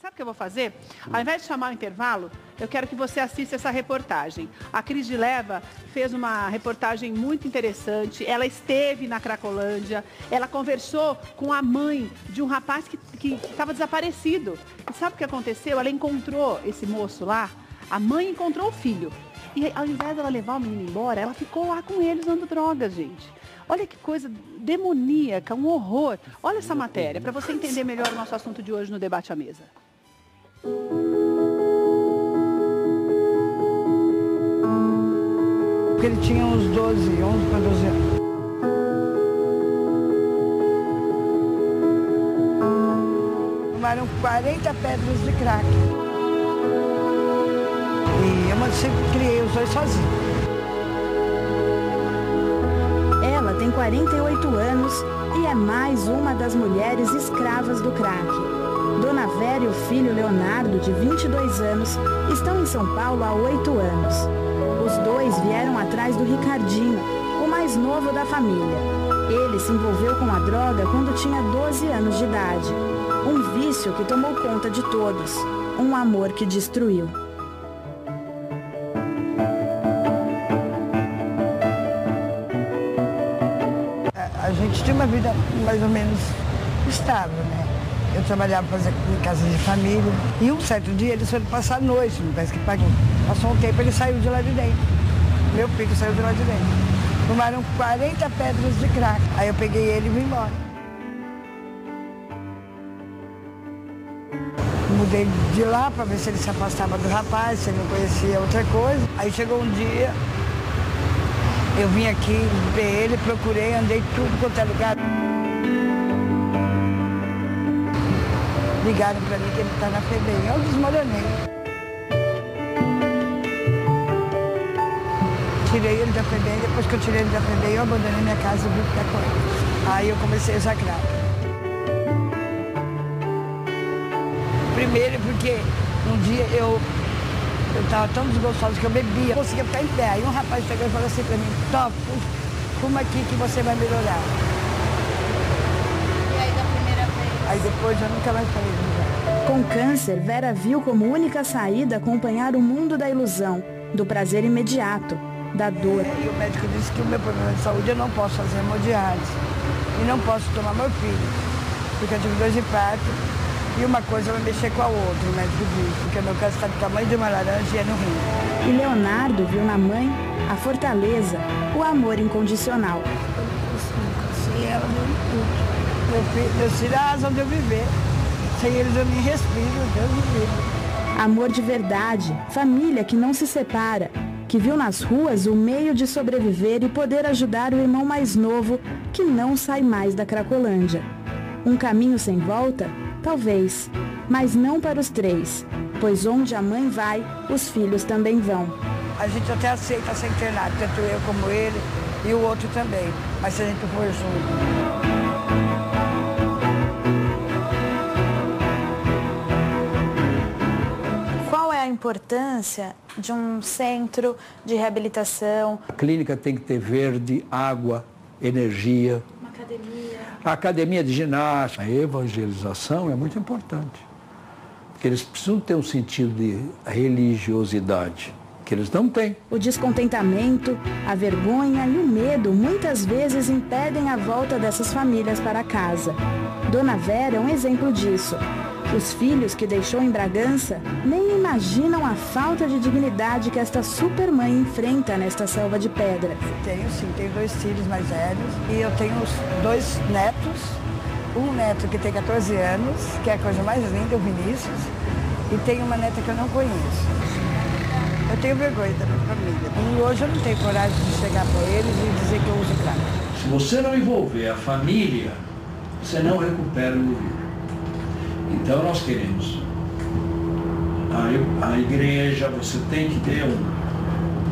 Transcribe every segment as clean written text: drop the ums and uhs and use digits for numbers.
Sabe o que eu vou fazer? Ao invés de chamar o intervalo, eu quero que você assista essa reportagem. A Cris de Leva fez uma reportagem muito interessante. Ela esteve na Cracolândia, ela conversou com a mãe de um rapaz que estava desaparecido. E sabe o que aconteceu? Ela encontrou esse moço lá, a mãe encontrou o filho. E ao invés dela levar o menino embora, ela ficou lá com ele usando drogas, gente. Olha que coisa demoníaca, um horror. Olha essa matéria, para você entender melhor o nosso assunto de hoje no Debate à Mesa. Porque ele tinha uns 11 para 12 anos. Tomaram 40 pedras de crack. E eu sempre criei os dois sozinhos. Ela tem 48 anos e é mais uma das mulheres escravas do crack. Dona Vera e o filho Leonardo, de 22 anos, estão em São Paulo há 8 anos. Os dois vieram atrás do Ricardinho, o mais novo da família. Ele se envolveu com a droga quando tinha 12 anos de idade. Um vício que tomou conta de todos. Um amor que destruiu. A gente tinha uma vida mais ou menos estável, né? Eu trabalhava em casa de família. E um certo dia eles foram passar a noite, não parece que pagou. Passou um tempo, ele saiu de lá de dentro. Meu filho saiu de lá de dentro. Tomaram 40 pedras de crack. Aí eu peguei ele e vim embora. Mudei de lá para ver se ele se afastava do rapaz, se ele não conhecia outra coisa. Aí chegou um dia, eu vim aqui ver ele, procurei, andei tudo quanto é lugar. Ligaram para mim que ele está na FEBEM. Eu desmoronei. Tirei ele da FEBEM, depois que eu tirei ele da FEBEM, eu abandonei minha casa e vim ficar com ele. Aí eu comecei a usar crack. Primeiro porque um dia eu estava tão desgostosa que eu bebia, não conseguia ficar em pé. Aí um rapaz chegou e falou assim para mim, Top, fuma aqui que você vai melhorar. Aí depois eu nunca mais falei nada. Com câncer, Vera viu como única saída acompanhar o mundo da ilusão, do prazer imediato, da dor. E o médico disse que o meu problema de saúde eu não posso fazer hemodiálise e não posso tomar morfina, porque eu tive 2 infartos e uma coisa vai mexer com a outra, o médico disse, porque o meu câncer está do tamanho de uma laranja e é no rim. E Leonardo viu na mãe a fortaleza, o amor incondicional. Sem ela, meus filhos, a razão de eu viver. Sem eles eu nem respiro, Deus me livre. Amor de verdade, família que não se separa, que viu nas ruas o meio de sobreviver e poder ajudar o irmão mais novo que não sai mais da Cracolândia. Um caminho sem volta? Talvez, mas não para os 3, pois onde a mãe vai, os filhos também vão. A gente até aceita ser internado, tanto eu como ele e o outro também, mas se a gente for junto. A importância de um centro de reabilitação. A clínica tem que ter verde, água, energia. Uma academia. A academia de ginástica. A evangelização é muito importante. Porque eles precisam ter um sentido de religiosidade, que eles não têm. O descontentamento, a vergonha e o medo muitas vezes impedem a volta dessas famílias para casa. Dona Vera é um exemplo disso. Os filhos que deixou em Bragança nem imaginam a falta de dignidade que esta supermãe enfrenta nesta selva de pedra. Tenho sim, tenho 2 filhos mais velhos e eu tenho 2 netos. Um neto que tem 14 anos, que é a coisa mais linda, o Vinícius, e tenho uma neta que eu não conheço. Eu tenho vergonha da minha família. E hoje eu não tenho coragem de chegar para eles e dizer que eu uso crack. Se você não envolver a família, você não recupera o indivíduo. Então nós queremos a igreja, você tem que ter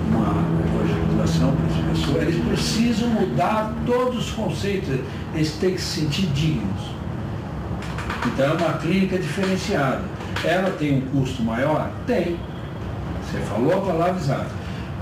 uma evangelização para as pessoas. Eles precisam mudar todos os conceitos, eles têm que se sentir dignos. Então é uma clínica diferenciada. Ela tem um custo maior? Tem. Você falou a palavra exata.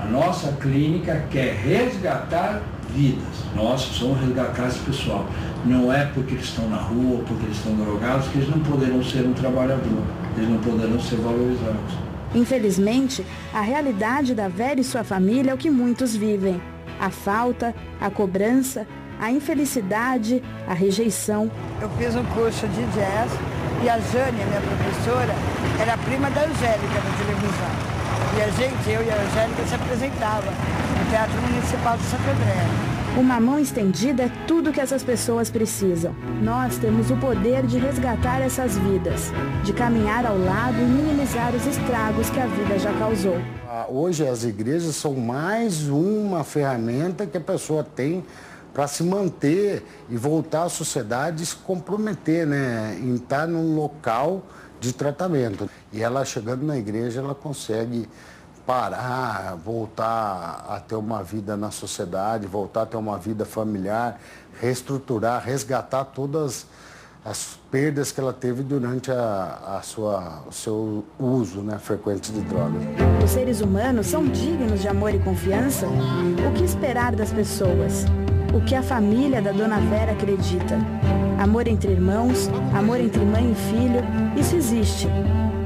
A nossa clínica quer resgatar vidas. Nós precisamos resgatar a casa pessoal. Não é porque eles estão na rua, porque eles estão drogados, que eles não poderão ser um trabalhador, eles não poderão ser valorizados. Infelizmente, a realidade da Vera e sua família é o que muitos vivem. A falta, a cobrança, a infelicidade, a rejeição. Eu fiz um curso de jazz e a Jânia, minha professora, era prima da Angélica da televisão. E eu e a Angélica se apresentava no Teatro Municipal de Santo André. Uma mão estendida é tudo que essas pessoas precisam. Nós temos o poder de resgatar essas vidas, de caminhar ao lado e minimizar os estragos que a vida já causou. Hoje as igrejas são mais uma ferramenta que a pessoa tem para se manter e voltar à sociedade e se comprometer, né, em estar num local de tratamento. E ela chegando na igreja, ela consegue parar, voltar a ter uma vida na sociedade, voltar a ter uma vida familiar, reestruturar, resgatar todas as perdas que ela teve durante o seu uso, né, frequente de drogas. Os seres humanos são dignos de amor e confiança? O que esperar das pessoas? O que a família da Dona Vera acredita? Amor entre irmãos, amor entre mãe e filho, isso existe.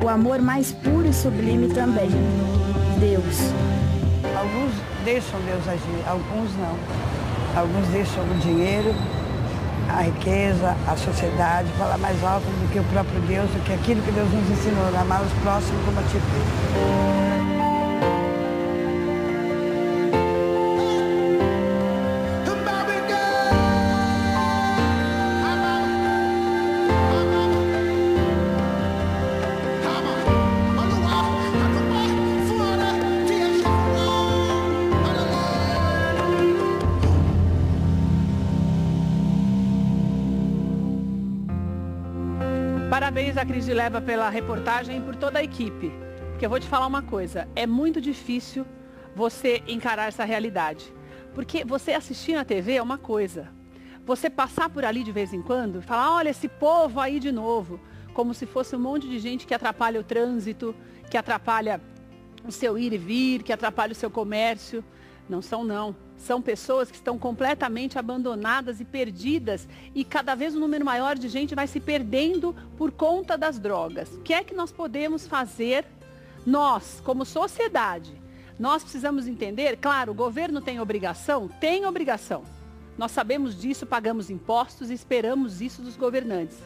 O amor mais puro e sublime também. Deus. Alguns deixam Deus agir, alguns não. Alguns deixam o dinheiro, a riqueza, a sociedade, falar mais alto do que o próprio Deus, do que aquilo que Deus nos ensinou, amar os próximos como a ti mesmo. Parabéns à Cris de Leva pela reportagem e por toda a equipe. Porque eu vou te falar uma coisa, é muito difícil você encarar essa realidade. Porque você assistir na TV é uma coisa. Você passar por ali de vez em quando e falar, olha esse povo aí de novo. Como se fosse um monte de gente que atrapalha o trânsito, que atrapalha o seu ir e vir, que atrapalha o seu comércio. Não são não. São pessoas que estão completamente abandonadas e perdidas e cada vez um número maior de gente vai se perdendo por conta das drogas. O que é que nós podemos fazer, nós, como sociedade? Nós precisamos entender, claro, o governo tem obrigação? Tem obrigação. Nós sabemos disso, pagamos impostos e esperamos isso dos governantes.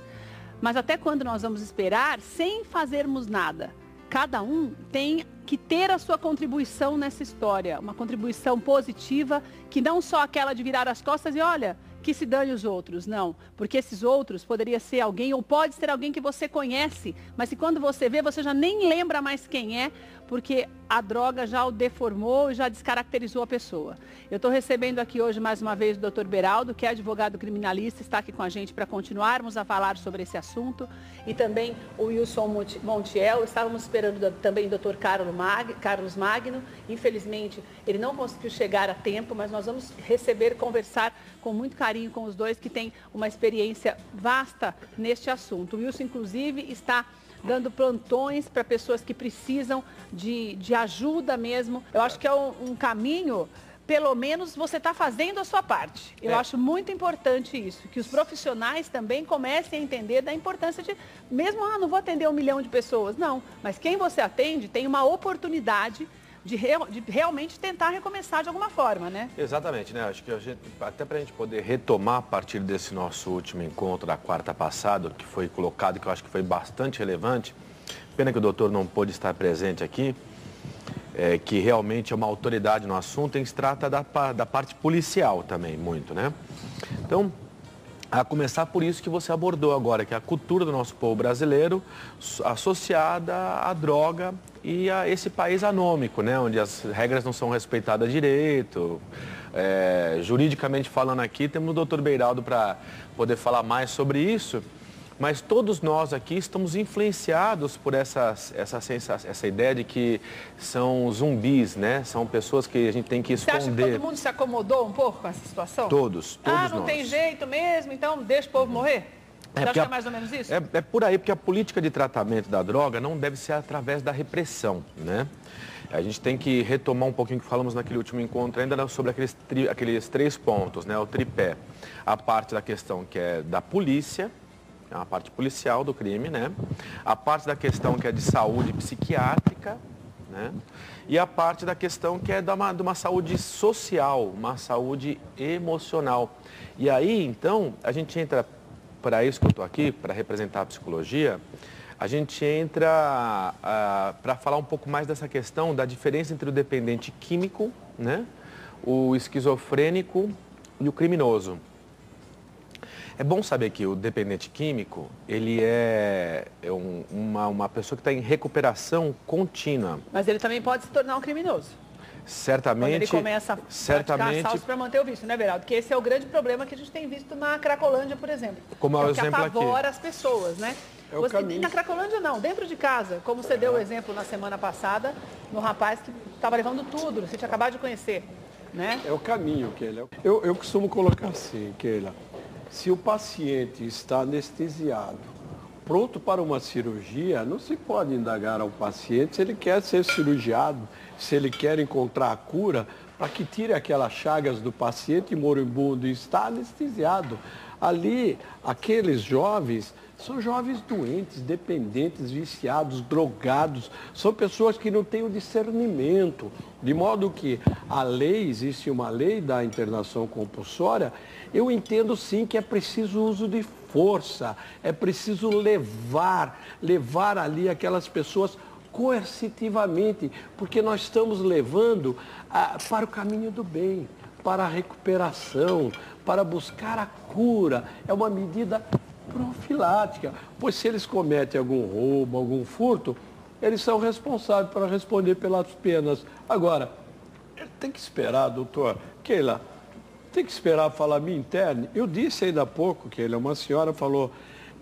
Mas até quando nós vamos esperar sem fazermos nada? Cada um tem que ter a sua contribuição nessa história, uma contribuição positiva, que não só aquela de virar as costas e olha, que se dane os outros, não. Porque esses outros poderia ser alguém, ou pode ser alguém que você conhece, mas que quando você vê, você já nem lembra mais quem é, porque a droga já o deformou e já descaracterizou a pessoa. Eu estou recebendo aqui hoje mais uma vez o Dr. Beraldo, que é advogado criminalista, está aqui com a gente para continuarmos a falar sobre esse assunto, e também o Wilson Montiel. Estávamos esperando também o Dr. Carlos Magno, infelizmente ele não conseguiu chegar a tempo, mas nós vamos conversar com muito carinho com os dois que têm uma experiência vasta neste assunto. O Wilson, inclusive, está dando plantões para pessoas que precisam de ajuda mesmo. Eu acho que é um caminho, pelo menos você está fazendo a sua parte. Eu acho muito importante isso, que os profissionais também comecem a entender da importância de, mesmo, não vou atender 1 milhão de pessoas, não, mas quem você atende tem uma oportunidade de realmente tentar recomeçar de alguma forma, né? Exatamente, né? Acho que até para a gente poder retomar a partir desse nosso último encontro da quarta passada, que foi colocado, que eu acho que foi bastante relevante, pena que o doutor não pôde estar presente aqui, que realmente é uma autoridade no assunto, e se trata da parte policial também, muito, né? Então, a começar por isso que você abordou agora, que é a cultura do nosso povo brasileiro associada à droga e a esse país anômico, né? Onde as regras não são respeitadas direito. Juridicamente falando aqui, temos o doutor Beraldo para poder falar mais sobre isso, mas todos nós aqui estamos influenciados por essa ideia de que são zumbis, né? São pessoas que a gente tem que esconder. Você acha que todo mundo se acomodou um pouco com essa situação? Todos não nós. Tem jeito mesmo, então deixa o povo morrer? Você acha que é mais ou menos isso? É por aí, porque a política de tratamento da droga não deve ser através da repressão, né? A gente tem que retomar um pouquinho o que falamos naquele último encontro, ainda sobre aqueles 3 pontos, né? O tripé. A parte da questão que é da polícia, é uma parte policial do crime, né? A parte da questão que é de saúde psiquiátrica, né? E a parte da questão que é de uma saúde social, uma saúde emocional. E aí, então, a gente entra, para isso que eu estou aqui, para representar a psicologia, a gente entra para falar um pouco mais dessa questão da diferença entre o dependente químico, né? O esquizofrênico e o criminoso. É bom saber que o dependente químico, ele é uma pessoa que está em recuperação contínua. Mas ele também pode se tornar um criminoso. Certamente. Quando ele começa a praticar assaltos para manter o vício, né, Beraldo? Porque esse é o grande problema que a gente tem visto na Cracolândia, por exemplo. Como é o exemplo aqui. Que apavora as pessoas, né? Na Cracolândia não, dentro de casa, como você deu o exemplo na semana passada, no rapaz que estava levando tudo, você tinha acabado de conhecer, né? É o caminho, Keila. Eu costumo colocar assim, Keila. Se o paciente está anestesiado, pronto para uma cirurgia, não se pode indagar ao paciente se ele quer ser cirurgiado, se ele quer encontrar a cura, para que tire aquelas chagas do paciente moribundo e está anestesiado. Ali, aqueles jovens são jovens doentes, dependentes, viciados, drogados, são pessoas que não têm o discernimento, de modo que a lei, existe uma lei da internação compulsória, eu entendo sim que é preciso uso de força, é preciso levar ali aquelas pessoas coercitivamente, porque nós estamos levando para o caminho do bem, para a recuperação, para buscar a cura. É uma medida profilática, pois se eles cometem algum roubo, algum furto, eles são responsáveis para responder pelas penas. Agora, tem que esperar, doutor Keila, tem que esperar falar me interne. Eu disse ainda há pouco, Keila, uma senhora falou,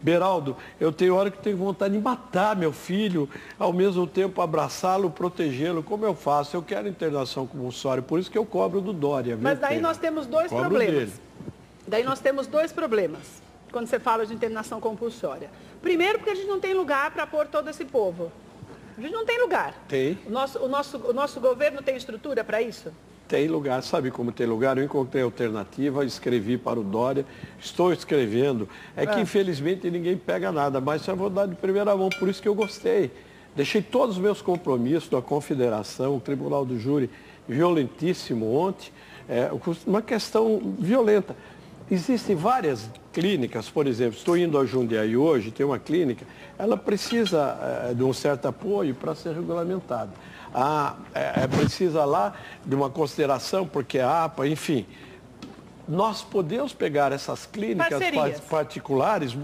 Beraldo, eu tenho hora que tenho vontade de matar meu filho, ao mesmo tempo abraçá-lo, protegê-lo. Como eu faço? Eu quero internação compulsória, por isso que eu cobro do Dória. Mas daí nós temos dois problemas. Daí nós temos 2 problemas, quando você fala de internação compulsória. Primeiro, porque a gente não tem lugar para pôr todo esse povo. A gente não tem lugar. Tem. O nosso governo tem estrutura para isso? Tem lugar, sabe como tem lugar? Eu encontrei alternativa, escrevi para o Dória, estou escrevendo. É que infelizmente ninguém pega nada, mas eu vou dar de primeira mão, por isso que eu gostei. Deixei todos os meus compromissos da Confederação, o Tribunal do Júri violentíssimo ontem, uma questão violenta. Existem várias clínicas, por exemplo, estou indo a Jundiaí hoje, tem uma clínica, ela precisa de um certo apoio para ser regulamentada. Precisa lá de uma consideração, porque a APA, enfim. Nós podemos pegar essas clínicas particulares,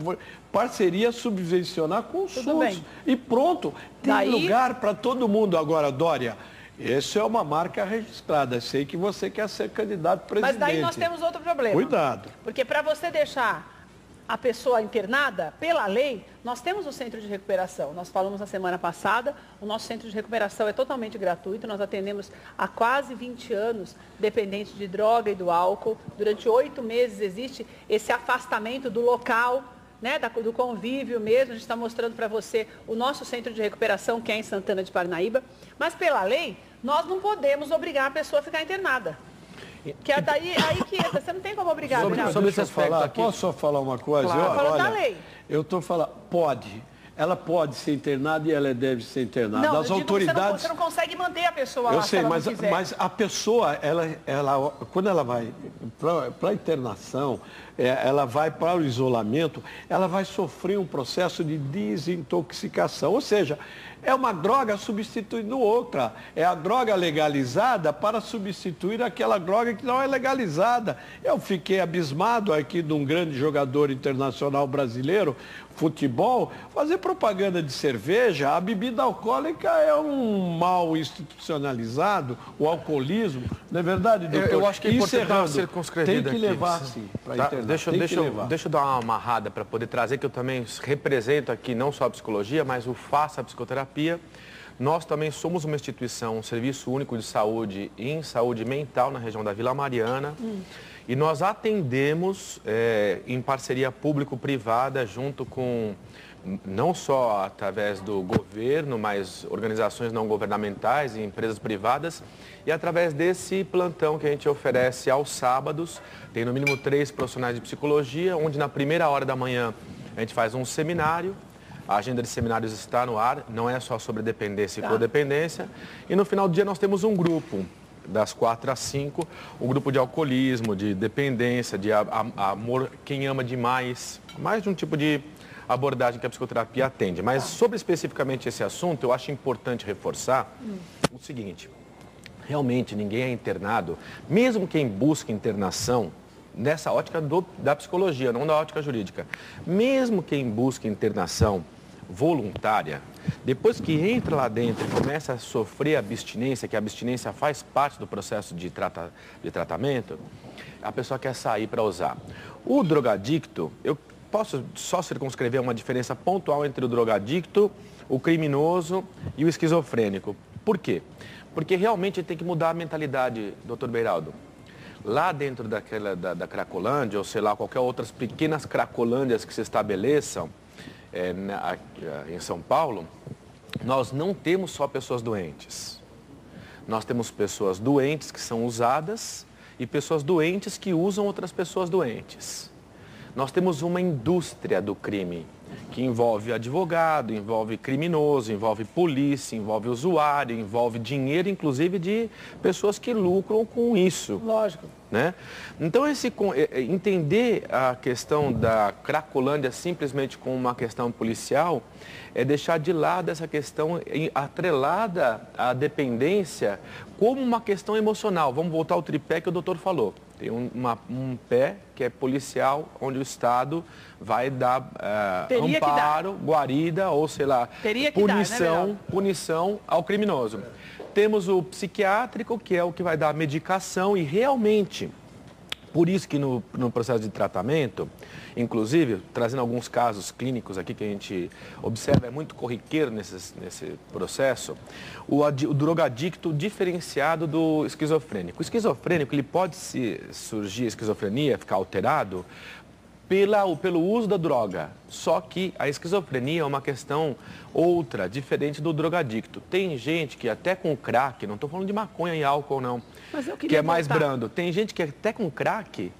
parceria, subvencionar com o SUS. E pronto, tem lugar para todo mundo. Agora, Dória, isso é uma marca registrada. Sei que você quer ser candidato a presidente. Mas daí nós temos outro problema. Cuidado. Porque para você deixar a pessoa internada, pela lei, nós temos o centro de recuperação. Nós falamos na semana passada, o nosso centro de recuperação é totalmente gratuito. Nós atendemos há quase 20 anos dependentes de droga e do álcool. Durante 8 meses existe esse afastamento do local, né, do convívio mesmo. A gente está mostrando para você o nosso centro de recuperação, que é em Santana de Parnaíba. Mas pela lei, nós não podemos obrigar a pessoa a ficar internada. Que é daí aí que entra, você não tem como obrigar. Sobre esse aspecto aqui. Posso só falar uma coisa? Claro. Falando da lei. Eu estou falando, pode. Ela pode ser internada e ela deve ser internada. Não, as autoridades. Você não consegue manter a pessoa lá. Eu sei, mas a pessoa, quando ela vai para a internação, ela vai para o isolamento, ela vai sofrer um processo de desintoxicação. Ou seja, é uma droga substituindo outra. É a droga legalizada para substituir aquela droga que não é legalizada. Eu fiquei abismado aqui de um grande jogador internacional brasileiro, futebol, fazer propaganda de cerveja. A bebida alcoólica é um mal institucionalizado, o alcoolismo. Não é verdade, doutor? Eu acho que é importante ser conscrevido aqui. Tem que levar, sim, para tá? Deixa eu dar uma amarrada para poder trazer, que eu também represento aqui não só a psicologia, mas o Faça Psicoterapia. Nós também somos uma instituição, um serviço único de saúde em saúde mental na região da Vila Mariana. E nós atendemos em parceria público-privada junto com não só através do governo, mas organizações não governamentais e empresas privadas, e através desse plantão que a gente oferece aos sábados. Tem no mínimo 3 profissionais de psicologia, onde na primeira hora da manhã a gente faz um seminário. A agenda de seminários está no ar, não é só sobre dependência e codependência. E no final do dia nós temos um grupo, das 4 às 5, um grupo de alcoolismo, de dependência, de amor, quem ama demais, mais de um tipo de abordagem que a psicoterapia atende. Mas sobre especificamente esse assunto, eu acho importante reforçar o seguinte: realmente ninguém é internado, mesmo quem busca internação, nessa ótica da psicologia, não da ótica jurídica, mesmo quem busca internação voluntária, depois que entra lá dentro e começa a sofrer abstinência, que a abstinência faz parte do processo de tratamento, a pessoa quer sair para usar. O drogadicto, eu posso só circunscrever uma diferença pontual entre o drogadicto, o criminoso e o esquizofrênico. Por quê? Porque realmente tem que mudar a mentalidade, doutor Beiraldo. Lá dentro da Cracolândia, ou sei lá, qualquer outras pequenas Cracolândias que se estabeleçam em São Paulo, nós não temos só pessoas doentes. Nós temos pessoas doentes que são usadas e pessoas doentes que usam outras pessoas doentes. Nós temos uma indústria do crime que envolve advogado, envolve criminoso, envolve polícia, envolve usuário, envolve dinheiro, inclusive de pessoas que lucram com isso. Lógico. Né? Então, entender a questão da Cracolândia simplesmente como uma questão policial é deixar de lado essa questão atrelada à dependência como uma questão emocional. Vamos voltar ao tripé que o doutor falou. Tem um pé que é policial, onde o Estado vai dar amparo, guarida ou, sei lá, punição ao criminoso. Temos o psiquiátrico, que é o que vai dar medicação e realmente, por isso que no processo de tratamento, inclusive, trazendo alguns casos clínicos aqui que a gente observa, é muito corriqueiro nesse processo, o drogadicto diferenciado do esquizofrênico. O esquizofrênico, ele pode surgir esquizofrenia, ficar alterado, pelo uso da droga. Só que a esquizofrenia é uma questão outra, diferente do drogadicto. Tem gente que até com crack, não estou falando de maconha e álcool não, que é mais brando. Tem gente que até com crack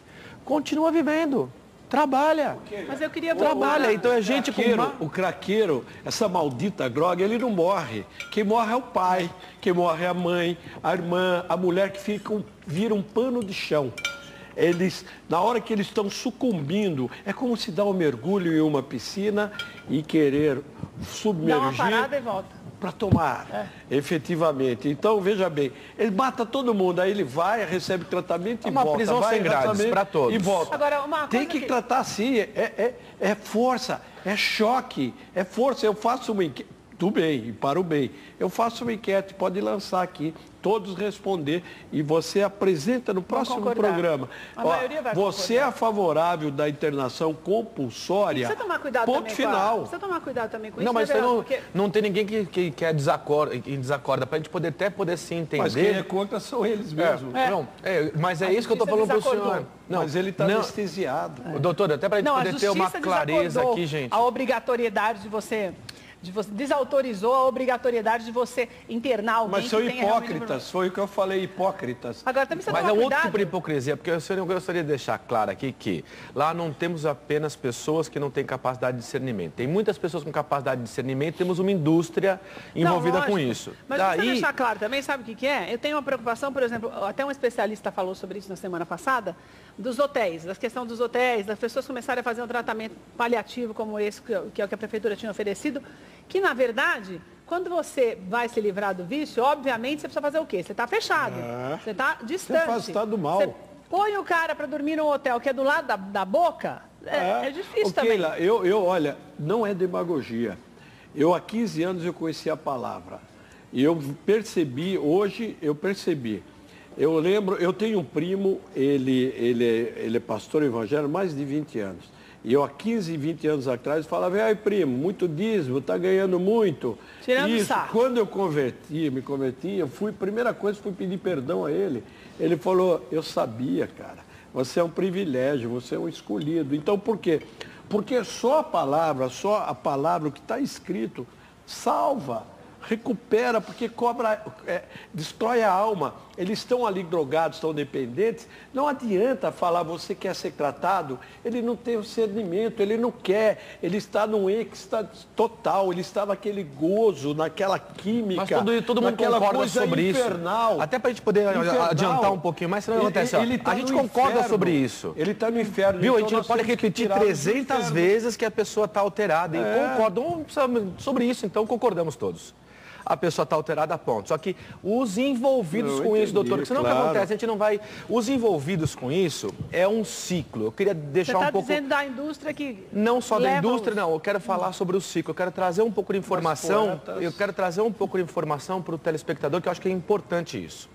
continua vivendo, trabalha. Mas eu queria trabalha, então é gente com... O craqueiro, essa maldita droga, ele não morre. Quem morre é o pai, quem morre é a mãe, a irmã, a mulher que vira um pano de chão. Eles, na hora que eles estão sucumbindo, é como se dar um mergulho em uma piscina e querer submergir. Dá uma parada e volta. Para tomar, efetivamente. Então, veja bem, ele mata todo mundo, aí ele vai, recebe tratamento e volta. Uma prisão sem grades para todos. E volta. Agora, uma coisa tem que tratar assim, é força, é choque, é força. Eu faço uma enquete, do bem e para o bem. Eu faço uma enquete, pode lançar aqui, todos responder e você apresenta no próximo programa. A maioria vai você é favorável da internação compulsória? Precisa tomar cuidado ponto também final. Precisa tomar cuidado também com isso. Não, mas não tem ninguém que quer desacorda, para a gente poder se entender. Mas quem é contra são eles mesmos. Mas é isso que eu estou falando para o senhor. Não, mas ele está anestesiado. Doutor, até para a gente poder ter uma clareza aqui, gente. A obrigatoriedade de você desautorizou a obrigatoriedade de você internar alguém. Mas são hipócritas, foi o que eu falei, hipócritas. Agora também você Mas é outro tipo de hipocrisia, porque eu gostaria de deixar claro aqui que lá não temos apenas pessoas que não têm capacidade de discernimento. Tem muitas pessoas com capacidade de discernimento, temos uma indústria envolvida com isso. Mas para deixar claro também, sabe o que é? Eu tenho uma preocupação, por exemplo, até um especialista falou sobre isso na semana passada, dos hotéis, da questão dos hotéis, das pessoas começarem a fazer um tratamento paliativo como esse, que é o que a prefeitura tinha oferecido, que, na verdade, quando você vai se livrar do vício, obviamente, você precisa fazer o quê? Você está fechado, você está distante. Você afasta do mal. Você põe o cara para dormir num hotel que é do lado da boca, é difícil também. Keila, olha, não é demagogia. Há 15 anos eu conheci a palavra. E eu percebi, hoje eu percebi. Eu lembro, eu tenho um primo, ele é pastor evangélico há mais de 20 anos. E eu há 15, 20 anos atrás falava, ai primo, muito dízimo, está ganhando muito. Tirando o sarro. Quando eu me converti, primeira coisa fui pedir perdão a ele. Ele falou, eu sabia, cara, você é um privilégio, você é um escolhido. Então por quê? Porque só a palavra, o que está escrito, salva, recupera, porque destrói a alma. Eles estão ali drogados, estão dependentes. Não adianta falar, você quer ser tratado, ele não tem o discernimento, ele não quer, ele está num êxtase total, ele está naquele gozo, naquela química, mas todo mundo concorda sobre infernal, isso. Até para a gente poder adiantar um pouquinho mais, senão acontece, a gente concorda inferno, sobre isso. Ele está no inferno. Viu? Então a gente pode repetir 300 vezes que a pessoa está alterada e concordam sobre isso, então concordamos todos. A pessoa está alterada, ponto. Só que os envolvidos com isso, doutor, porque senão o que acontece, a gente não vai... Os envolvidos com isso é um ciclo. Eu queria deixar um pouco... Você está dizendo da indústria que... Não só da indústria, não. Eu quero falar sobre o ciclo. Eu quero trazer um pouco de informação. Eu quero trazer um pouco de informação para o telespectador, que eu acho que é importante isso.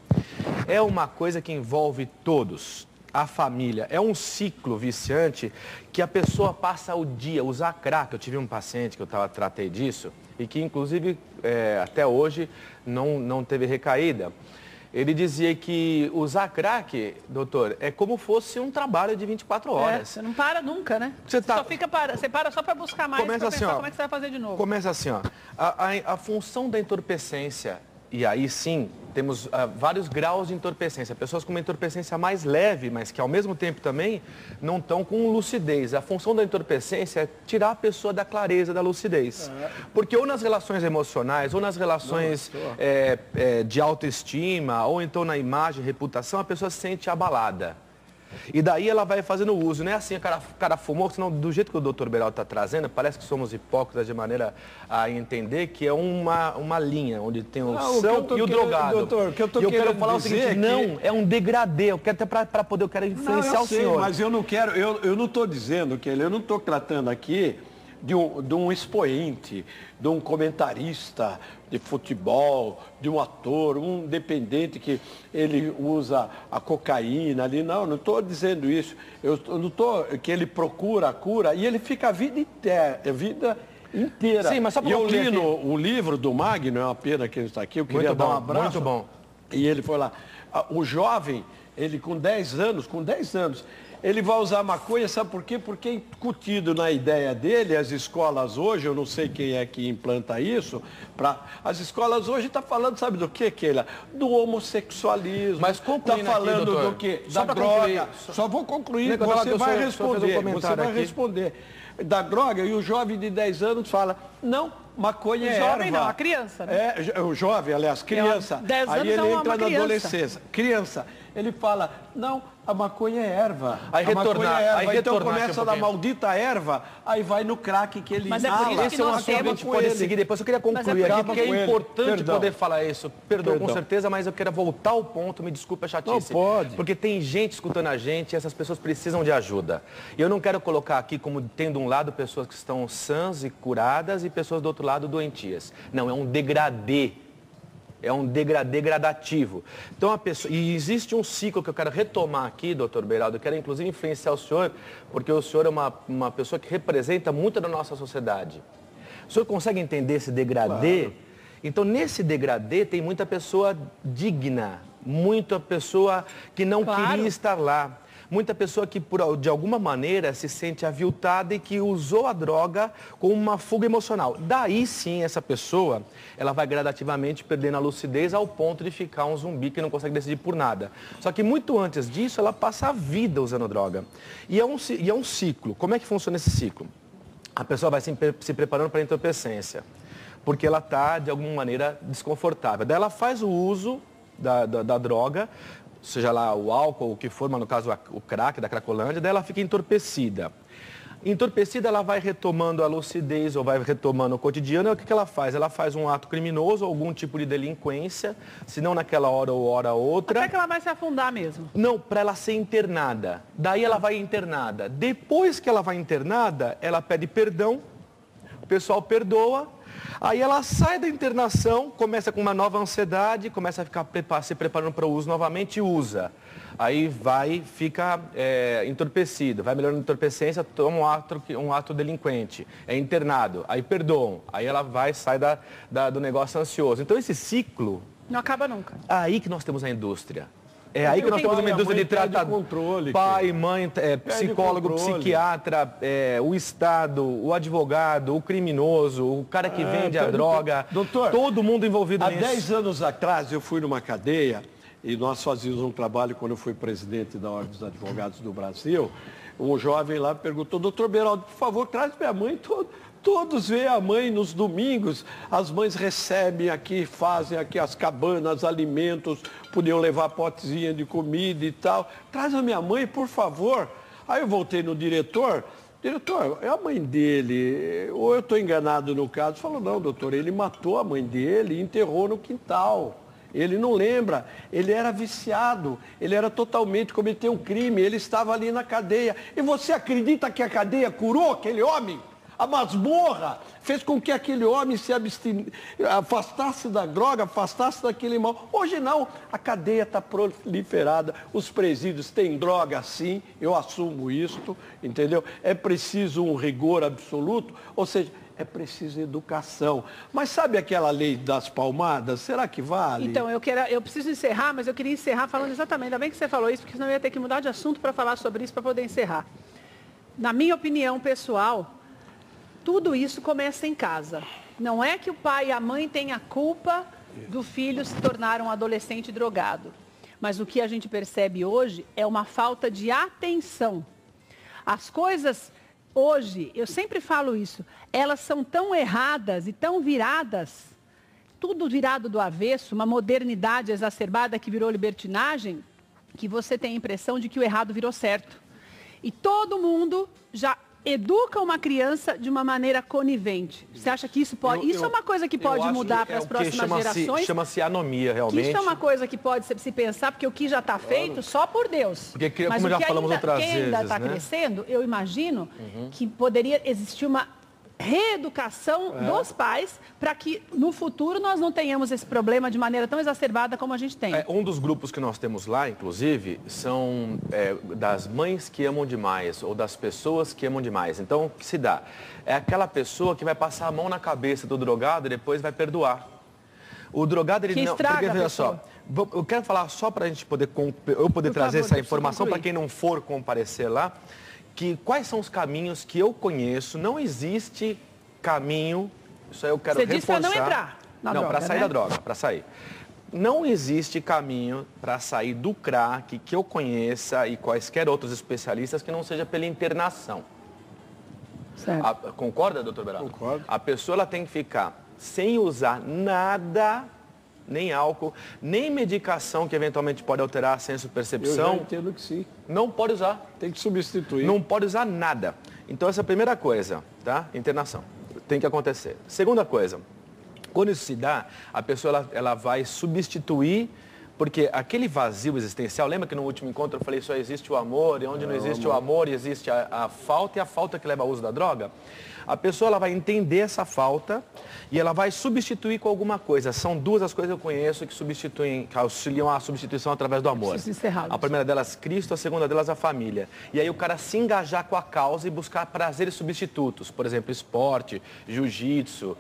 É uma coisa que envolve todos. A família. É um ciclo viciante que a pessoa passa o dia, usar crack. Eu tive um paciente que eu tratei disso e que, inclusive, até hoje não teve recaída. Ele dizia que usar crack, doutor, é como fosse um trabalho de 24 horas. Você não para nunca, né? Você para só para buscar mais, para pensar como é que você vai fazer de novo. Começa assim, ó. A função da entorpecência, e aí sim, temos vários graus de entorpecência. Pessoas com uma entorpecência mais leve, mas que ao mesmo tempo também não estão com lucidez. A função da entorpecência é tirar a pessoa da clareza, da lucidez. Porque ou nas relações emocionais, ou nas relações de autoestima, ou então na imagem, reputação, a pessoa se sente abalada. E daí ela vai fazendo uso, não é assim, o cara fumou, senão do jeito que o doutor Beraldo está trazendo, parece que somos hipócritas de maneira a entender que é uma linha, onde tem o são e o drogado. Doutor, e eu quero falar o seguinte, não, é um degradê, eu quero até para poder, eu quero influenciar o senhor. Mas eu não quero, eu não estou dizendo que eu não estou tratando aqui de um expoente, de um comentarista de futebol, de um ator, um dependente que ele usa a cocaína ali. Não estou dizendo isso. Eu não estou que ele procura a cura e ele fica a vida inteira. Sim, mas só para eu li o livro do Magno, é uma pena que ele está aqui, eu queria dar um abraço. Muito bom. E ele foi lá. O jovem, ele com 10 anos, ele vai usar maconha, sabe por quê? Porque é incutido na ideia dele, as escolas hoje, eu não sei quem é que implanta isso, as escolas hoje estão falando, sabe do que, Keila? Do homossexualismo. Mas está falando aqui, do quê? Da droga. Só vou concluir, você vai responder. Da droga, e o jovem de 10 anos fala, não, maconha é erva. O jovem não, a criança, né? O jovem, aliás, criança. 10 anos aí ele entra na criança. adolescência. Criança. Ele fala, não, a maconha é erva. Então começa da maldita erva, aí vai no crack que ele inala. Mas é por isso que nós temos pode seguir depois. Eu queria concluir aqui, porque é importante poder falar isso. Perdão, com certeza, mas eu quero voltar ao ponto, me desculpe a chatice. Não pode. Porque tem gente escutando a gente e essas pessoas precisam de ajuda. E eu não quero colocar aqui como tendo um lado pessoas que estão sãs e curadas e pessoas do outro lado doentias. Não, é um degradê. É um degradê gradativo. Então, e existe um ciclo que eu quero retomar aqui, doutor Beraldo, eu quero inclusive influenciar o senhor, porque o senhor é uma pessoa que representa muito da nossa sociedade. O senhor consegue entender esse degradê? Claro. Então, nesse degradê tem muita pessoa digna, muita pessoa que não queria estar lá. Muita pessoa que, de alguma maneira, se sente aviltada e que usou a droga como uma fuga emocional. Daí, sim, essa pessoa, ela vai gradativamente perdendo a lucidez ao ponto de ficar um zumbi que não consegue decidir por nada. Só que muito antes disso, ela passa a vida usando droga. E é um ciclo. Como é que funciona esse ciclo? A pessoa vai se preparando para a entorpecência, porque ela está, de alguma maneira, desconfortável. Daí ela faz o uso da droga, seja lá o álcool, o que for, mas no caso o crack da Cracolândia, daí ela fica entorpecida. Entorpecida, ela vai retomando a lucidez ou vai retomando o cotidiano. O que ela faz? Ela faz um ato criminoso, algum tipo de delinquência, se não naquela hora ou hora outra. Até que ela vai se afundar mesmo. Não, para ela ser internada. Daí ela vai internada. Depois que ela vai internada, ela pede perdão, o pessoal perdoa. Aí ela sai da internação, começa com uma nova ansiedade, começa a ficar se preparando para o uso novamente e usa. Aí fica entorpecido, vai melhorando a entorpecência, toma um ato delinquente, é internado, aí perdoam, aí ela sai do negócio ansioso. Então esse ciclo... Não acaba nunca. Aí que nós temos a indústria. É aí que nós temos uma indústria de tratamento. Pai, mãe, psicólogo, psiquiatra, o Estado, o advogado, o criminoso, o cara que vende a droga. Doutor, todo mundo envolvido nisso. Há 10 anos atrás eu fui numa cadeia e nós fazíamos um trabalho quando eu fui presidente da Ordem dos Advogados do Brasil. Um jovem lá perguntou, doutor Beraldo, por favor, traz minha mãe Todos veem a mãe nos domingos, as mães recebem aqui, fazem aqui as cabanas, alimentos, podiam levar potezinha de comida e tal. Traz a minha mãe, por favor. Aí eu voltei no diretor, é a mãe dele, ou eu estou enganado no caso? Falou, não, doutor, ele matou a mãe dele e enterrou no quintal. Ele não lembra, ele era viciado, ele era totalmente, cometeu um crime, ele estava ali na cadeia. E você acredita que a cadeia curou aquele homem? A masmorra fez com que aquele homem se afastasse da droga, afastasse daquele mal. Hoje não, a cadeia está proliferada, os presídios têm droga sim, eu assumo isto, entendeu? É preciso um rigor absoluto, ou seja, é preciso educação. Mas sabe aquela lei das palmadas? Será que vale? Então, eu preciso encerrar, mas eu queria encerrar falando exatamente, ainda bem que você falou isso, porque senão eu ia ter que mudar de assunto para falar sobre isso, para poder encerrar. Na minha opinião pessoal, tudo isso começa em casa. Não é que o pai e a mãe têm a culpa do filho se tornar um adolescente drogado. Mas o que a gente percebe hoje é uma falta de atenção. As coisas hoje, eu sempre falo isso, elas são tão erradas e tão viradas, tudo virado do avesso, uma modernidade exacerbada que virou libertinagem, que você tem a impressão de que o errado virou certo. E todo mundo já educa uma criança de uma maneira conivente. Você acha que isso pode... Isso é uma coisa que pode mudar para as próximas gerações? Chama-se anomia, realmente. Isso é uma coisa que pode se pensar, porque o que já está feito, só por Deus. Porque, como já falamos outras vezes, quem ainda está crescendo, eu imagino que poderia existir uma reeducação dos pais para que no futuro nós não tenhamos esse problema de maneira tão exacerbada como a gente tem. Um dos grupos que nós temos lá, inclusive, são das mães que amam demais ou das pessoas que amam demais. Então, o que se dá? É aquela pessoa que vai passar a mão na cabeça do drogado e depois vai perdoar. O drogado, ele que não... estraga porque, veja só, eu quero falar só para a gente poder trazer essa informação para quem não for comparecer lá. Que quais são os caminhos que eu conheço, não existe caminho, isso aí eu quero reforçar. Você disse para não entrar na droga, para sair da droga, para sair. Não existe caminho para sair do crack que eu conheça e quaisquer outros especialistas que não seja pela internação. Certo. Concorda, doutor Beraldo? Concordo. A pessoa ela tem que ficar sem usar nada, nem álcool, nem medicação que eventualmente pode alterar a senso-percepção. Eu já entendo que sim. Não pode usar. Tem que substituir. Não pode usar nada. Então, essa é a primeira coisa, tá? Internação. Tem que acontecer. Segunda coisa, quando isso se dá, a pessoa ela vai substituir, porque aquele vazio existencial, lembra que no último encontro eu falei só existe o amor, e onde não existe o amor, existe a falta, e a falta que leva ao uso da droga? A pessoa ela vai entender essa falta e ela vai substituir com alguma coisa. São duas as coisas que eu conheço que auxiliam a substituição através do amor. A primeira delas, Cristo, a segunda delas, a família. E aí o cara se engajar com a causa e buscar prazeres substitutos. Por exemplo, esporte, jiu-jitsu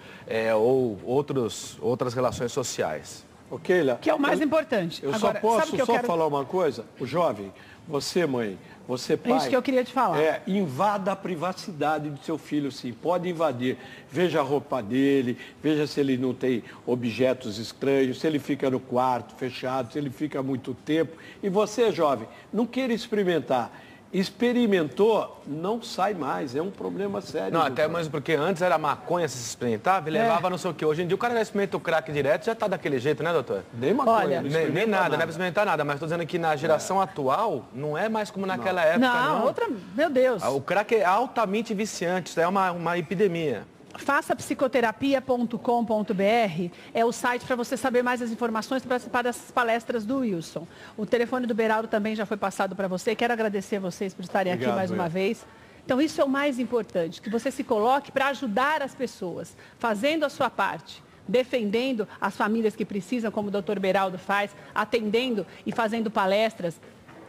ou outras relações sociais. Ok, Léa? Que é o mais importante. Eu só posso falar uma coisa? O jovem, você mãe, você pai... É isso que eu queria te falar. Invada a privacidade do seu filho, sim. Pode invadir. Veja a roupa dele, veja se ele não tem objetos estranhos, se ele fica no quarto fechado, se ele fica muito tempo. E você, jovem, não queira experimentar. Experimentou, não sai mais, é um problema sério. Não, até mesmo porque antes era maconha, se experimentava e levava não sei o que. Hoje em dia o cara já experimenta o crack direto, já está daquele jeito, né, doutor? Nem maconha. Nem nada, não é para experimentar nada, mas estou dizendo que na geração atual não é mais como naquela época, não. Meu Deus. O crack é altamente viciante, isso é uma epidemia. Faça psicoterapia.com.br, é o site para você saber mais as informações para participar dessas palestras do Wilson. O telefone do Beraldo também já foi passado para você. Quero agradecer a vocês por estarem aqui mais uma vez. Então, isso é o mais importante, que você se coloque para ajudar as pessoas, fazendo a sua parte, defendendo as famílias que precisam, como o doutor Beraldo faz, atendendo e fazendo palestras,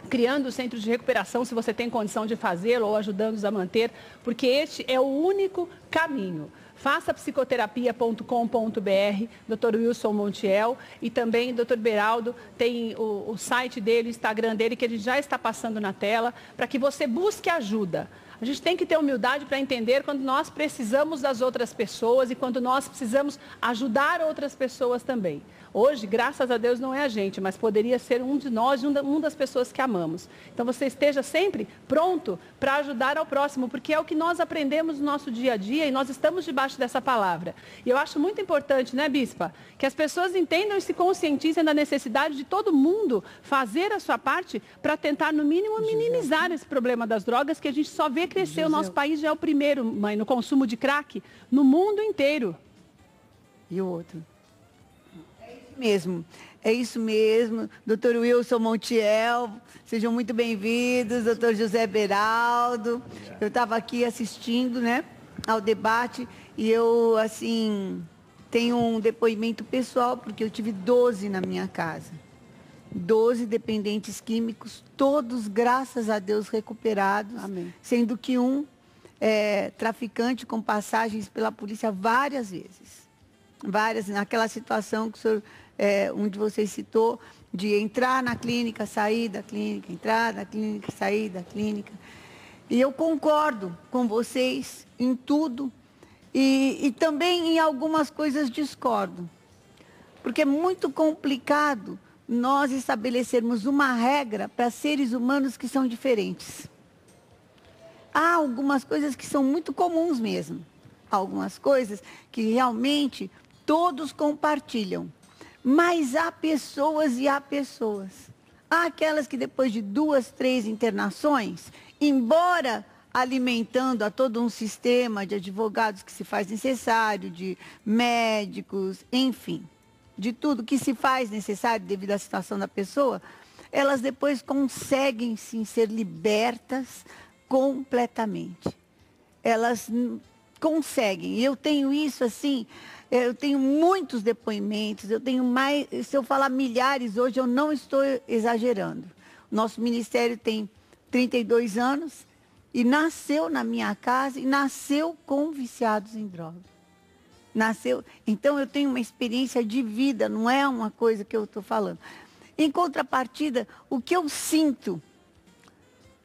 criando centros de recuperação, se você tem condição de fazê-lo, ou ajudando-os a manter, porque este é o único caminho. Faça psicoterapia.com.br, Dr. Wilson Montiel, e também Dr. Beraldo tem o site dele, o Instagram dele, que ele já está passando na tela, para que você busque ajuda. A gente tem que ter humildade para entender quando nós precisamos das outras pessoas e quando nós precisamos ajudar outras pessoas também. Hoje, graças a Deus, não é a gente, mas poderia ser um de nós, uma das pessoas que amamos. Então, você esteja sempre pronto para ajudar ao próximo, porque é o que nós aprendemos no nosso dia a dia e nós estamos debaixo dessa palavra. E eu acho muito importante, né, Bispa, que as pessoas entendam e se conscientizem da necessidade de todo mundo fazer a sua parte para tentar, no mínimo, minimizar esse problema das drogas, que a gente só vê crescer. O nosso país já é o primeiro, mãe, no consumo de crack no mundo inteiro. E o outro? É isso mesmo, Dr. Wilson Montiel, sejam muito bem-vindos, Dr. José Beraldo. Eu estava aqui assistindo, né, ao debate e eu, assim, tenho um depoimento pessoal, porque eu tive 12 na minha casa. 12 dependentes químicos, todos, graças a Deus, recuperados. Amém. Sendo que um é traficante com passagens pela polícia várias vezes. Várias, naquela situação que o senhor, um de vocês citou, de entrar na clínica, sair da clínica, entrar na clínica, sair da clínica. E eu concordo com vocês em tudo e também em algumas coisas discordo. Porque é muito complicado nós estabelecermos uma regra para seres humanos que são diferentes. Há algumas coisas que são muito comuns mesmo. Há algumas coisas que realmente todos compartilham. Mas há pessoas e há pessoas. Há aquelas que depois de 2, 3 internações, embora alimentando a todo um sistema de advogados que se faz necessário, de médicos, enfim, de tudo que se faz necessário devido à situação da pessoa, elas depois conseguem sim ser libertas completamente. Elas conseguem. E eu tenho isso assim, eu tenho muitos depoimentos, eu tenho mais, se eu falar milhares hoje, eu não estou exagerando. Nosso ministério tem 32 anos e nasceu na minha casa e nasceu com viciados em drogas. Nasceu. Então eu tenho uma experiência de vida, não é uma coisa que eu estou falando. Em contrapartida, o que eu sinto,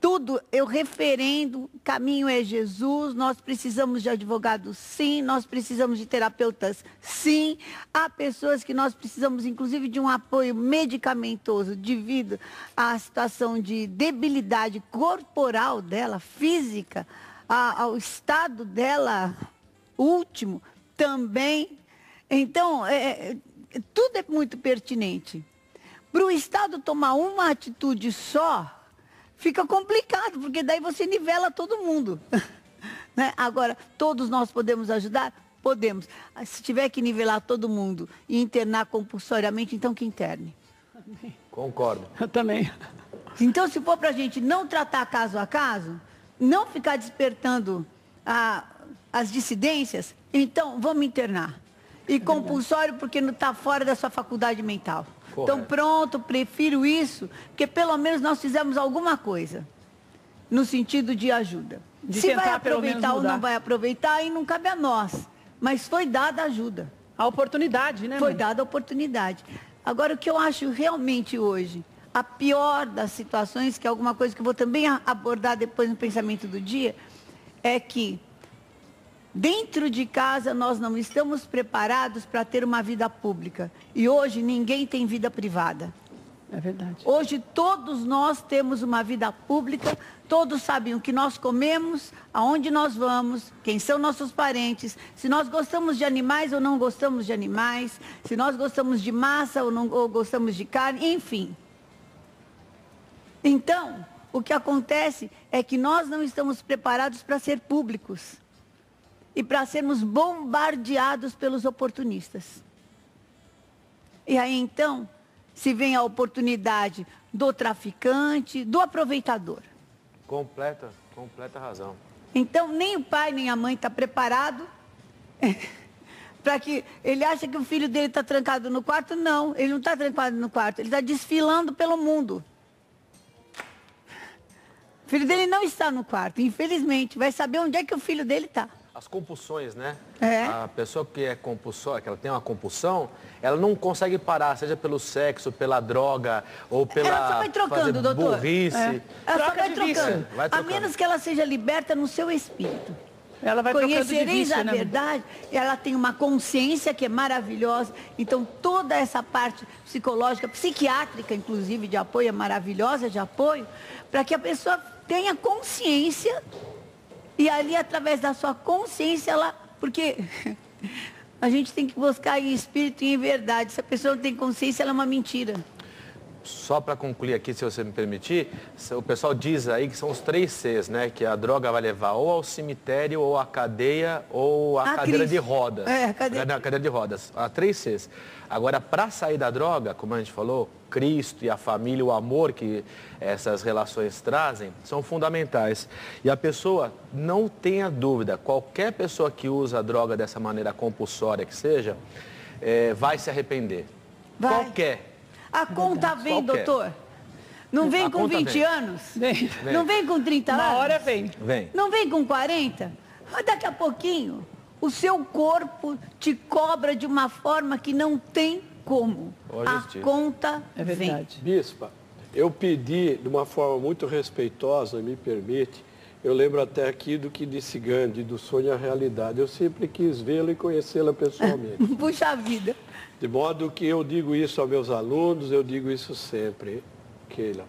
tudo eu referendo, caminho é Jesus, nós precisamos de advogados sim, nós precisamos de terapeutas sim, há pessoas que nós precisamos inclusive de um apoio medicamentoso devido à situação de debilidade corporal dela, física, ao estado dela último também. Então, tudo é muito pertinente. Para o Estado tomar uma atitude só, fica complicado, porque daí você nivela todo mundo. Né? Agora, todos nós podemos ajudar? Podemos. Se tiver que nivelar todo mundo e internar compulsoriamente, então que interne. Concordo. Eu também. Então, se for para a gente não tratar caso a caso, não ficar despertando as dissidências, então vamos internar. E compulsório porque não está fora da sua faculdade mental. Correto. Então pronto, prefiro isso, porque pelo menos nós fizemos alguma coisa no sentido de ajuda. Se vai aproveitar ou não vai aproveitar, aí não cabe a nós. Mas foi dada a ajuda. A oportunidade, né? Foi dada a oportunidade. Agora, o que eu acho realmente hoje, a pior das situações, que é alguma coisa que eu vou também abordar depois no pensamento do dia, é que dentro de casa nós não estamos preparados para ter uma vida pública. E hoje ninguém tem vida privada. É verdade. Hoje todos nós temos uma vida pública, todos sabem o que nós comemos, aonde nós vamos, quem são nossos parentes, se nós gostamos de animais ou não gostamos de animais, se nós gostamos de massa ou gostamos de carne, enfim. Então, o que acontece é que nós não estamos preparados para ser públicos e para sermos bombardeados pelos oportunistas. E aí, então, se vem a oportunidade do traficante, do aproveitador. Completa razão. Então, nem o pai nem a mãe está preparado para que ele acha que o filho dele está trancado no quarto. Não, ele não está trancado no quarto, ele está desfilando pelo mundo. O filho dele não está no quarto, infelizmente. Vai saber onde é que o filho dele está. A as compulsões, né? É. A pessoa que é compulsória, que ela tem uma compulsão, ela não consegue parar, seja pelo sexo, pela droga ou pela ela só vai trocando, doutor. burrice. Ela só Troca vai de trocando. vício. Vai A trocando. menos que ela seja liberta no seu espírito. Ela vai trocando de Conhecereis vício, a né? verdade, ela tem uma consciência que é maravilhosa. Então, toda essa parte psicológica, psiquiátrica, inclusive, de apoio, é maravilhosa de apoio, para que a pessoa tenha consciência e ali, através da sua consciência, ela... Porque a gente tem que buscar em espírito e em verdade. Se a pessoa não tem consciência, ela é uma mentira. Só para concluir aqui, se você me permitir, o pessoal diz aí que são os 3 Cs, né? Que a droga vai levar ou ao cemitério, ou à cadeia, ou à cadeira de rodas. Cadeira de rodas. Há 3 Cs. Agora, para sair da droga, como a gente falou, Cristo e a família, o amor que essas relações trazem, são fundamentais. E a pessoa, não tenha dúvida, qualquer pessoa que usa a droga dessa maneira compulsória que seja, vai se arrepender. Vai. Qualquer. A conta vem, Qualquer. doutor. Não vem A com conta 20 vem. anos? Vem. Não vem com 30 anos? Uma hora vem. Vem. Não vem com 40? Mas daqui a pouquinho, o seu corpo te cobra de uma forma que não tem como. Ó, A justiça. conta É vem. verdade. Bispa, eu pedi de uma forma muito respeitosa, me permite, eu lembro até aqui do que disse Gandhi, do sonho à realidade. Eu sempre quis vê-la e conhecê-la pessoalmente. Puxa vida. De modo que eu digo isso aos meus alunos, eu digo isso sempre, Keila.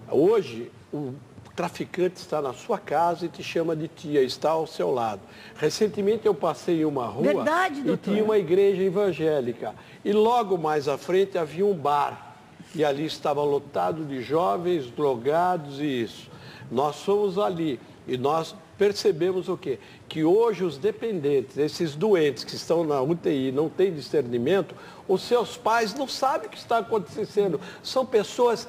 Hoje, o traficante está na sua casa e te chama de tia, está ao seu lado. Recentemente eu passei em uma rua Verdade, e doutor. tinha uma igreja evangélica. E logo mais à frente havia um bar. E ali estava lotado de jovens, drogados e isso. Nós fomos ali e nós percebemos o quê? Que hoje os dependentes, esses doentes que estão na UTI, não têm discernimento, os seus pais não sabem o que está acontecendo. São pessoas,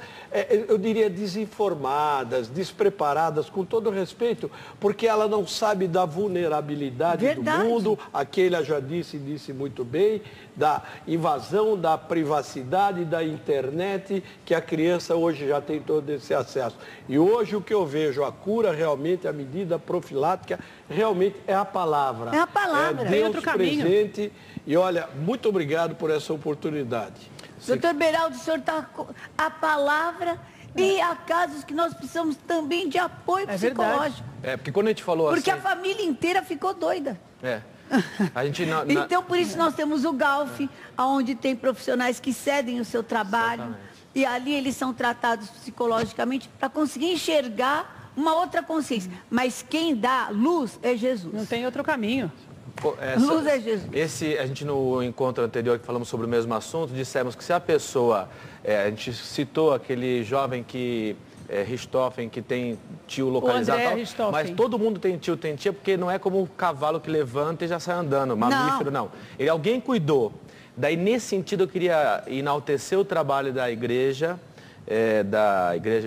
eu diria, desinformadas, despreparadas, com todo respeito, porque ela não sabe da vulnerabilidade Verdade. do mundo, aquele já disse muito bem, da invasão da privacidade da internet, que a criança hoje já tem todo esse acesso. E hoje o que eu vejo, a cura realmente, a medida profilática, realmente é a palavra. É a palavra. É Tem Deus outro caminho. presente. E olha, muito obrigado por essa oportunidade. Doutor Beraldo, o senhor está com a palavra e há casos que nós precisamos também de apoio É verdade. psicológico. Porque quando a gente falou Porque assim... a família inteira ficou doida. A gente Então, por isso nós temos o GALF, onde tem profissionais que cedem o seu trabalho. Exatamente. E ali eles são tratados psicologicamente para conseguir enxergar uma outra consciência. Mas quem dá luz é Jesus. Não tem outro caminho. Luz é Jesus. A gente no encontro anterior que falamos sobre o mesmo assunto, dissemos que se a pessoa, a gente citou aquele jovem que, Richthofen, que tem tio localizado, André tal, Richthofen. mas todo mundo tem tia, porque não é como o cavalo que levanta e já sai andando, mamífero não. Alguém cuidou. Daí, nesse sentido, eu queria enaltecer o trabalho da igreja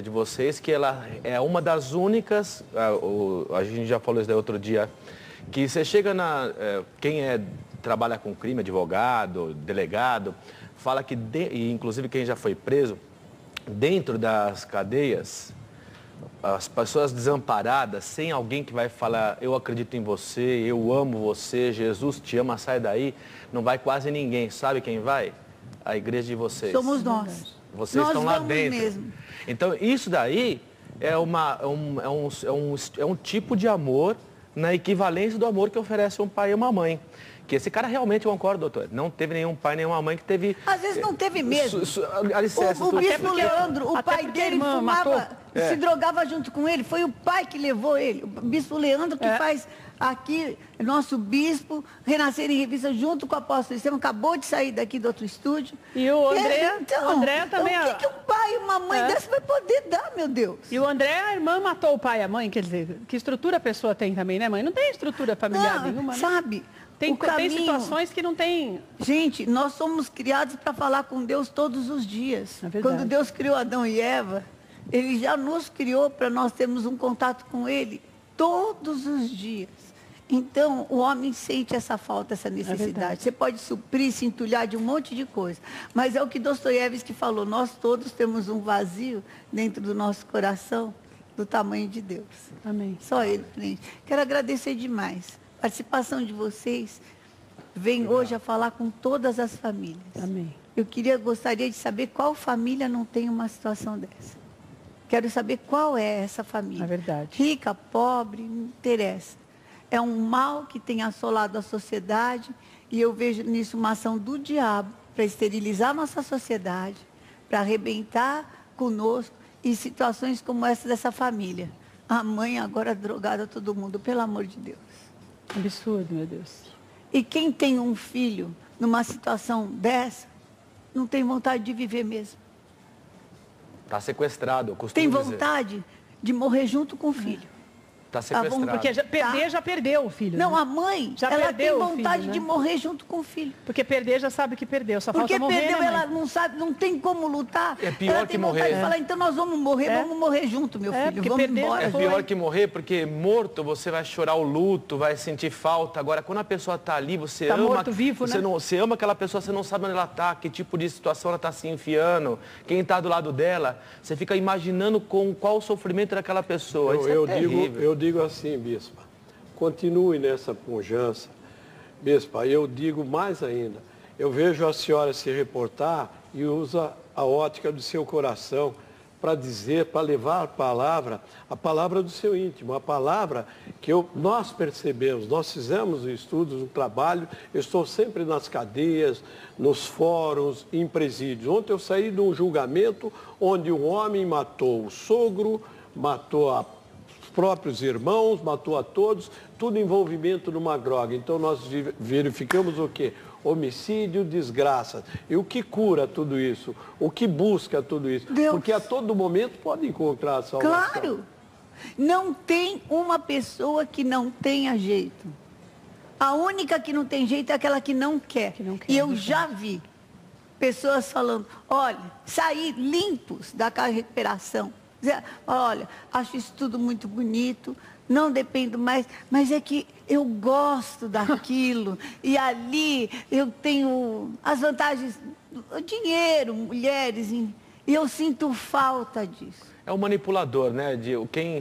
de vocês, que ela é uma das únicas, a gente já falou isso daí outro dia, que você chega quem trabalha com crime, advogado, delegado, fala que, e inclusive quem já foi preso, dentro das cadeias, as pessoas desamparadas, sem alguém que vai falar, eu acredito em você, eu amo você, Jesus te ama, sai daí, não vai quase ninguém. Sabe quem vai? A igreja de vocês. Somos nós. Vocês nós estão lá vamos dentro. Mesmo. Então, isso daí é um tipo de amor na equivalência do amor que oferece um pai e uma mãe. Que esse cara realmente, eu concordo, doutor, não teve nenhum pai, nenhuma mãe que teve... Às vezes não teve mesmo. O bispo Leandro, o pai dele fumava, se drogava junto com ele, foi o pai que levou ele. O bispo Leandro que faz aqui, nosso bispo, Renascer em Revista, junto com o apóstolo Estevão, acabou de sair daqui do outro estúdio. E o André, então, o André também... O que um pai e uma mãe dessa vai poder dar, meu Deus? E o André, a irmã matou o pai e a mãe, quer dizer, que estrutura a pessoa tem também, né, mãe? Não tem estrutura familiar nenhuma, né? Sabe? Tem situações que não tem... Gente, nós somos criados para falar com Deus todos os dias. Quando Deus criou Adão e Eva, Ele já nos criou para nós termos um contato com Ele todos os dias. Então, o homem sente essa falta, essa necessidade. Você pode suprir, se entulhar de um monte de coisa. Mas é o que Dostoiévski falou, nós todos temos um vazio dentro do nosso coração do tamanho de Deus. Amém. Só Ele preenche. Quero agradecer demais. participação de vocês vem hoje a falar com todas as famílias. Amém. Gostaria de saber qual família não tem uma situação dessa. Quero saber qual é essa família. É verdade. Rica, pobre, não interessa. É um mal que tem assolado a sociedade e eu vejo nisso uma ação do diabo para esterilizar a nossa sociedade, para arrebentar conosco e situações como essa dessa família. A mãe agora drogada todo mundo, pelo amor de Deus. Absurdo, meu Deus. E quem tem um filho numa situação dessa, não tem vontade de viver mesmo. Está sequestrado, eu costumo Tem dizer. vontade de morrer junto com o filho. Está sequestrado. Porque já perdeu o filho. Não, né? a mãe, Já ela tem perdeu o vontade filho, de né? morrer junto com o filho. Porque perder já sabe que perdeu, só Porque falta morrer, perdeu, né, mãe? ela não sabe, não tem como lutar. É pior ela que tem vontade morrer. de falar, então nós vamos morrer junto, meu filho. porque Vamos perder embora. É já pior foi. que morrer, porque morto você vai chorar o luto, vai sentir falta. Agora, quando a pessoa está ali, você Tá ama. morto, vivo, você né? você ama aquela pessoa, você não sabe onde ela está, que tipo de situação ela está se enfiando, quem está do lado dela. Você fica imaginando qual o sofrimento daquela pessoa. Isso é terrível. Eu digo assim, bispa, continue nessa pujança. Bispa, eu digo mais ainda. Eu vejo a senhora se reportar e usa a ótica do seu coração para dizer, para levar a palavra do seu íntimo, a palavra que nós percebemos, nós fizemos estudos, um trabalho, eu estou sempre nas cadeias, nos fóruns, em presídios. Ontem eu saí de um julgamento onde um homem matou o sogro, matou os próprios irmãos, matou a todos, tudo envolvimento numa droga. Então nós verificamos o quê? Homicídio, desgraça. E o que cura tudo isso? O que busca tudo isso? Deus. Porque a todo momento pode encontrar a salvação. Claro. Não tem uma pessoa que não tenha jeito. A única que não tem jeito é aquela que não quer. E eu já vi pessoas falando, olha, sair limpos da recuperação. Dizer, olha, acho isso tudo muito bonito, não dependo mais, mas é que eu gosto daquilo. E ali eu tenho as vantagens, o dinheiro, mulheres, e eu sinto falta disso. É um manipulador, né?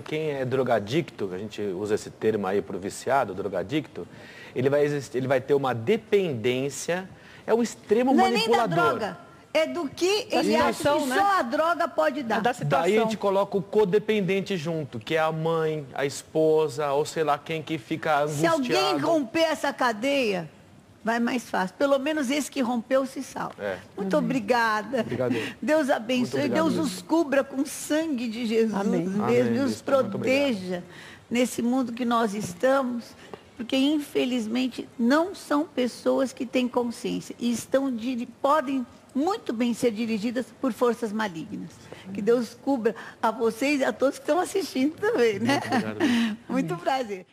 Quem é drogadicto, a gente usa esse termo aí para o viciado, drogadicto, ele vai ter uma dependência, é um extremo manipulador. Não é nem da droga, é do que ele acha que né? só a droga pode dar. Daí a gente coloca o codependente junto, que é a mãe, a esposa, ou sei lá quem que fica angustiado. Se alguém romper essa cadeia, vai mais fácil. Pelo menos esse que rompeu se salva. Muito obrigada. Obrigado. Deus abençoe. Obrigado, Deus os cubra com o sangue de Jesus. Amém. Deus nos proteja nesse mundo que nós estamos. Porque, infelizmente, não são pessoas que têm consciência. E podem muito bem ser dirigidas por forças malignas. Que Deus cubra a vocês e a todos que estão assistindo também, né? Muito obrigado. Muito prazer.